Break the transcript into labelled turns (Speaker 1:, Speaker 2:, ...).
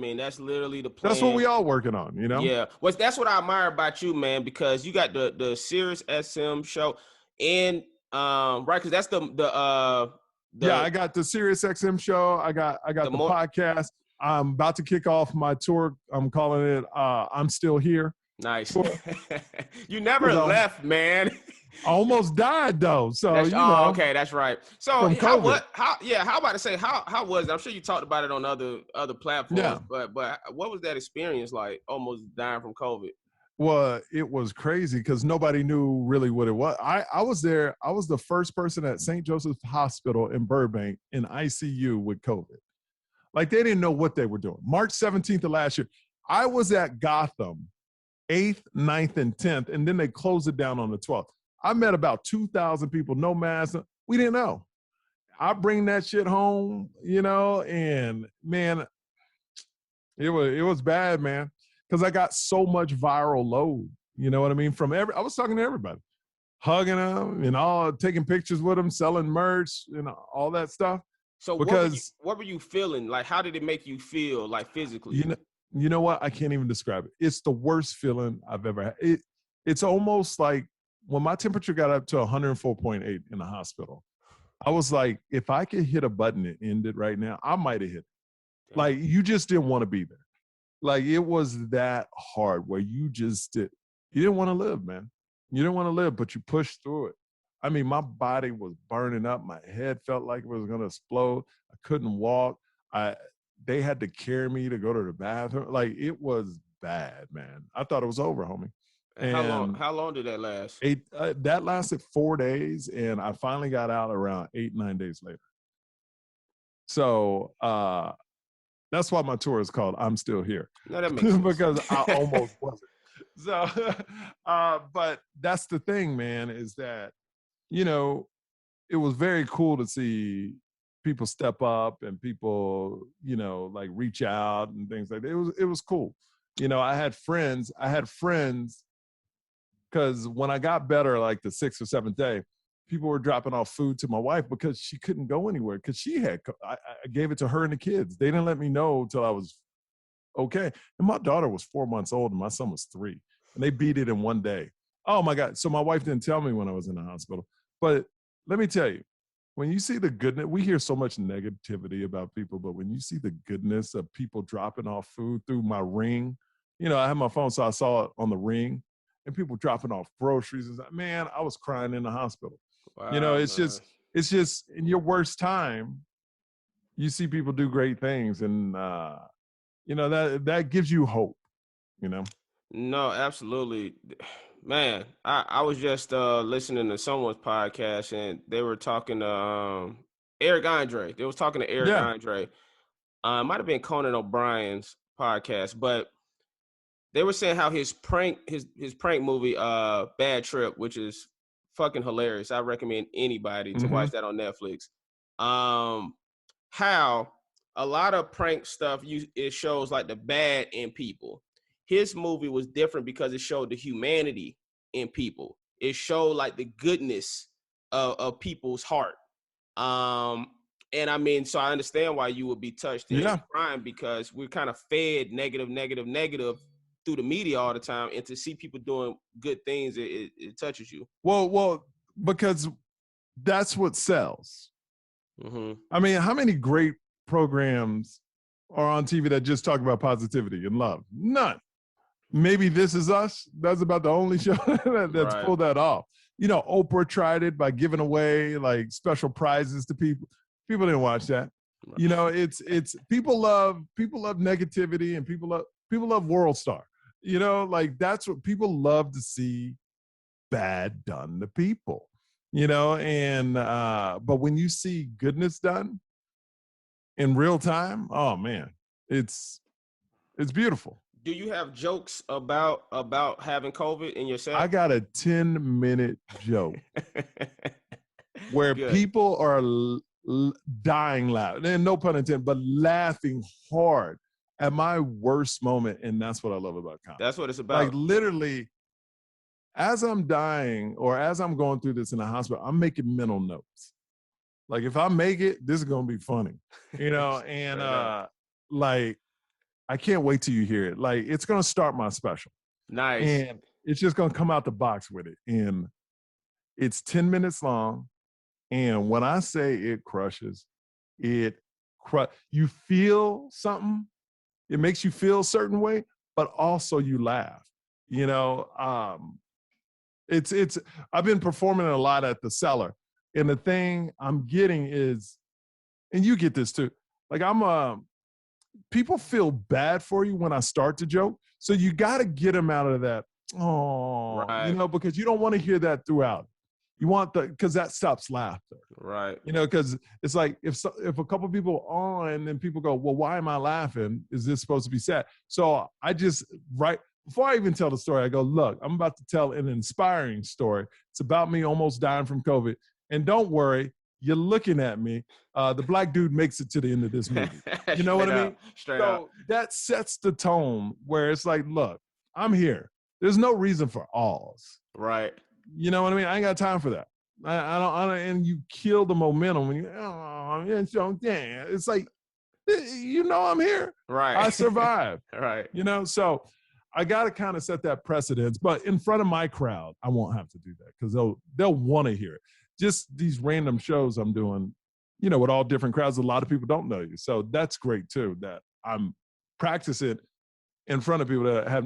Speaker 1: I mean, that's literally the plan.
Speaker 2: That's what we all working on, you know?
Speaker 1: Yeah. That's what I admire about you, man, because you got the Sirius SM show and right, because that's
Speaker 2: Yeah,
Speaker 1: the
Speaker 2: I got the Sirius XM show. I got the podcast. I'm about to kick off my tour. I'm calling it I'm Still Here.
Speaker 1: Nice. You never left, man.
Speaker 2: I almost died though. So
Speaker 1: okay, that's right. So
Speaker 2: from COVID.
Speaker 1: how about to say how was it? I'm sure you talked about it on other platforms,
Speaker 2: yeah.
Speaker 1: but what was that experience like, almost dying from COVID?
Speaker 2: Well, it was crazy because nobody knew really what it was. I was there. I was the first person at St. Joseph's Hospital in Burbank in ICU with COVID. Like, they didn't know what they were doing. March 17th of last year, I was at Gotham 8th, 9th, and 10th, and then they closed it down on the 12th. I met about 2,000 people, no mask. We didn't know. I bring that shit home, and man, it was bad, man. Because I got so much viral load, you know what I mean? I was talking to everybody, hugging them and all, taking pictures with them, selling merch, all that stuff.
Speaker 1: So what were you feeling? Like, how did it make you feel, like, physically?
Speaker 2: You know what? I can't even describe it. It's the worst feeling I've ever had. It's almost like when my temperature got up to 104.8 in the hospital, I was like, if I could hit a button and end it right now, I might have hit it. Like, you just didn't want to be there. Like, it was that hard where you didn't want to live, man. You didn't want to live, but you pushed through it. I mean, my body was burning up. My head felt like it was going to explode. I couldn't walk. They had to carry me to go to the bathroom. Like, it was bad, man. I thought it was over, homie.
Speaker 1: And how long did that last?
Speaker 2: That lasted 4 days, and I finally got out around 8-9 days later. So, that's why my tour is called I'm Still Here.
Speaker 1: No, that makes sense.
Speaker 2: Because I almost wasn't. So, but that's the thing, man, is that, it was very cool to see people step up and people, like, reach out and things like that. It was cool. I had friends because when I got better, like the 6th or 7th day, people were dropping off food to my wife because she couldn't go anywhere because I gave it to her and the kids. They didn't let me know till I was okay. And my daughter was 4 months old and my son was 3, and they beat it in one day. Oh my God. So my wife didn't tell me when I was in the hospital, but let me tell you, when you see the goodness, we hear so much negativity about people, but when you see the goodness of people dropping off food through my Ring, I had my phone, so I saw it on the Ring, and people dropping off groceries. Man, I was crying in the hospital.
Speaker 1: Wow,
Speaker 2: it's just in your worst time, you see people do great things, and that gives you hope.
Speaker 1: No, absolutely, man. I was just listening to someone's podcast, and they were talking to Eric Andre. They was talking to Eric Andre. It might have been Conan O'Brien's podcast, but they were saying how his prank movie, Bad Trip, which is fucking hilarious. I recommend anybody to watch that on Netflix. How a lot of prank stuff, it shows like the bad in people. His movie was different because it showed the humanity in people. It showed like the goodness of people's heart. And I mean, so I understand why you would be touched and crying, because we're kind of fed negative through the media all the time, and to see people doing good things, it touches you.
Speaker 2: Well, because that's what sells. I mean, how many great programs are on TV that just talk about positivity and love? None. Maybe This Is Us. That's about the only show that's pulled that off. Oprah tried it by giving away like special prizes to people. People didn't watch that. Right. It's people love negativity, and people love World Star. Like, that's what people love to see, bad done to people. And but when you see goodness done in real time, oh man, it's beautiful.
Speaker 1: Do you have jokes about having COVID in your set?
Speaker 2: I got a 10-minute joke where people are dying loud, and no pun intended, but laughing hard at my worst moment, and that's what I love about comedy.
Speaker 1: That's what it's about.
Speaker 2: Like, literally, as I'm dying or as I'm going through this in the hospital, I'm making mental notes. Like, if I make it, this is gonna be funny, and like, I can't wait till you hear it. Like, it's going to start my special.
Speaker 1: Nice.
Speaker 2: And it's just going to come out the box with it. And it's 10 minutes long. And when I say it crushes, you feel something. It makes you feel a certain way, but also you laugh. You know, I've been performing a lot at the Cellar. And the thing I'm getting is, and you get this too, like people feel bad for you when I start to joke. So you got to get them out of that,
Speaker 1: right.
Speaker 2: You know, because you don't want to hear that throughout. You want because that stops laughter.
Speaker 1: Right.
Speaker 2: You know, because it's like if a couple people are on and people go, well, why am I laughing? Is this supposed to be sad? So I just, before I even tell the story, I go, look, I'm about to tell an inspiring story. It's about me almost dying from COVID. And don't worry, you're looking at me. The black dude makes it to the end of this movie. You know what I mean?
Speaker 1: Straight up.
Speaker 2: That sets the tone where it's like, look, I'm here. There's no reason for alls.
Speaker 1: Right.
Speaker 2: You know what I mean? I ain't got time for that. I don't, and you kill the momentum when it's like, you know, I'm here.
Speaker 1: Right.
Speaker 2: I survived.
Speaker 1: Right.
Speaker 2: You know, so I got to kind of set that precedence, but in front of my crowd, I won't have to do that because they'll want to hear it. Just these random shows I'm doing, you know, with all different crowds, a lot of people don't know you. So that's great too, that I'm practicing in front of people that have